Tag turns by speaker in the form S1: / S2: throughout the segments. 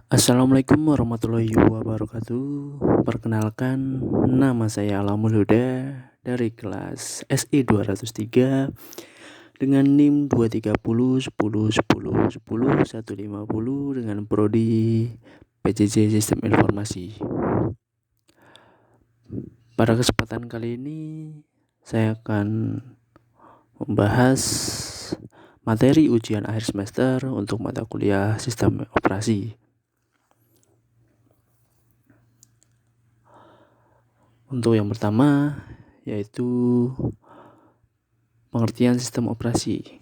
S1: Assalamualaikum warahmatullahi wabarakatuh. Perkenalkan, nama saya Alamul Huda dari kelas SI 203 dengan NIM 230 10 10 10 150 dengan prodi PJJ Sistem Informasi. Pada kesempatan kali ini saya akan membahas materi ujian akhir semester untuk mata kuliah Sistem Operasi. Untuk yang pertama yaitu pengertian sistem operasi.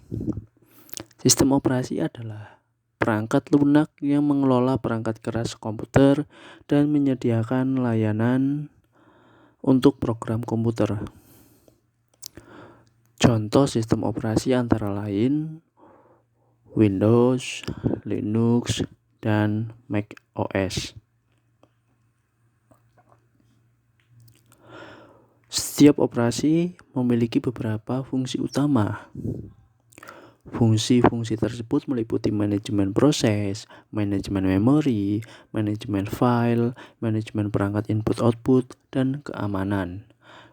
S1: Sistem operasi adalah perangkat lunak yang mengelola perangkat keras komputer dan menyediakan layanan untuk program komputer. Contoh sistem operasi antara lain Windows, Linux, dan Mac OS. Setiap operasi memiliki beberapa fungsi utama. Fungsi-fungsi tersebut meliputi manajemen proses, manajemen memori, manajemen file, manajemen perangkat input-output, dan keamanan.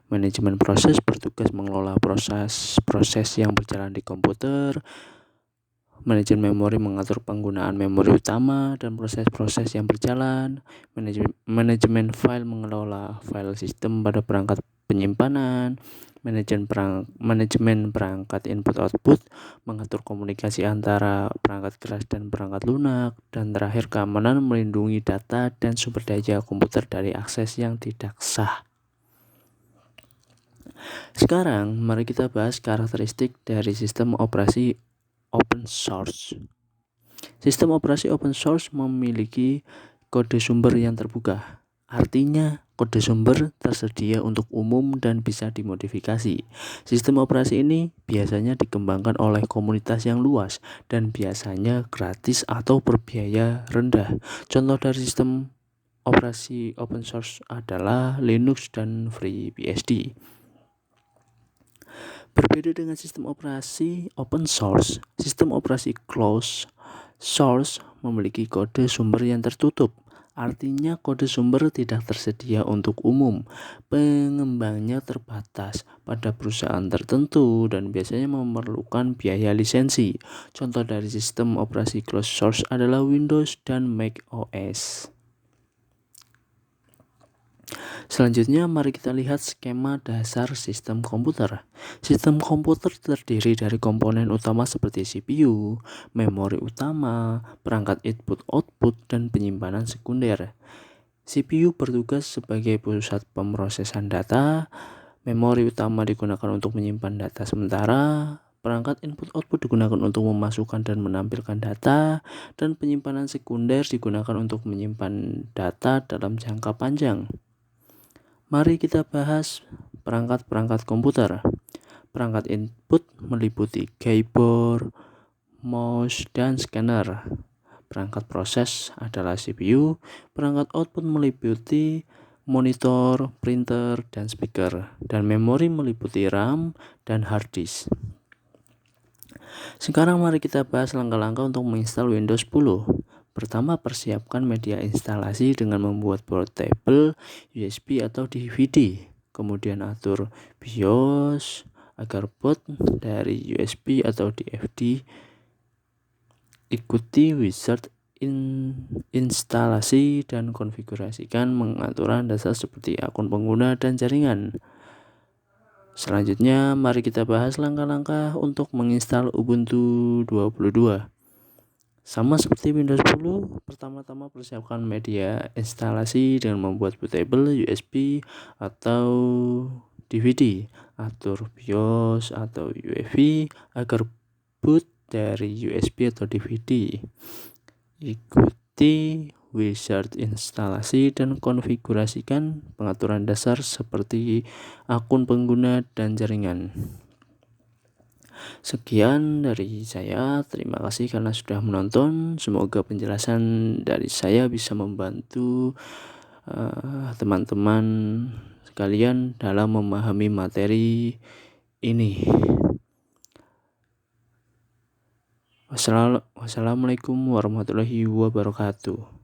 S1: Manajemen proses bertugas mengelola proses-proses yang berjalan di komputer. Manajemen memori mengatur penggunaan memori utama dan proses-proses yang berjalan. Manajemen file mengelola file sistem pada perangkat penyimpanan. Manajemen perangkat input-output mengatur komunikasi antara perangkat keras dan perangkat lunak. Dan terakhir, keamanan melindungi data dan sumber daya komputer dari akses yang tidak sah. Sekarang mari kita bahas karakteristik dari sistem operasi open source. Sistem operasi open source memiliki kode sumber yang terbuka. Artinya, kode sumber tersedia untuk umum dan bisa dimodifikasi. Sistem operasi ini biasanya dikembangkan oleh komunitas yang luas dan biasanya gratis atau berbiaya rendah. Contoh dari sistem operasi open source adalah Linux dan FreeBSD. Berbeda dengan sistem operasi open source, sistem operasi closed source memiliki kode sumber yang tertutup. Artinya kode sumber tidak tersedia untuk umum. Pengembangnya terbatas pada perusahaan tertentu dan biasanya memerlukan biaya lisensi. Contoh dari sistem operasi closed source adalah Windows dan Mac OS. Selanjutnya mari kita lihat skema dasar sistem komputer. Sistem komputer terdiri dari komponen utama seperti CPU, memori utama, perangkat input-output, dan penyimpanan sekunder. CPU bertugas sebagai pusat pemrosesan data, memori utama digunakan untuk menyimpan data sementara, perangkat input-output digunakan untuk memasukkan dan menampilkan data, dan penyimpanan sekunder digunakan untuk menyimpan data dalam jangka panjang. Mari kita bahas perangkat-perangkat komputer. Perangkat input meliputi keyboard, mouse, dan scanner. Perangkat proses adalah CPU. Perangkat output meliputi monitor, printer, dan speaker. Dan memori meliputi RAM dan hard disk. Sekarang mari kita bahas langkah-langkah untuk menginstal Windows 10. Pertama, persiapkan media instalasi dengan membuat portable, USB atau DVD. Kemudian atur BIOS agar boot dari USB atau DVD. Ikuti wizard instalasi dan konfigurasikan pengaturan dasar seperti akun pengguna dan jaringan. Selanjutnya, mari kita bahas langkah-langkah untuk menginstal Ubuntu 22. Sama seperti Windows 10, pertama-tama persiapkan media instalasi dengan membuat bootable USB atau DVD. Atur BIOS atau UEFI agar boot dari USB atau DVD. Ikuti wizard instalasi dan konfigurasikan pengaturan dasar seperti akun pengguna dan jaringan. Sekian dari saya, terima kasih karena sudah menonton. Semoga penjelasan dari saya bisa membantu teman-teman sekalian dalam memahami materi ini. Wassalamualaikum warahmatullahi wabarakatuh.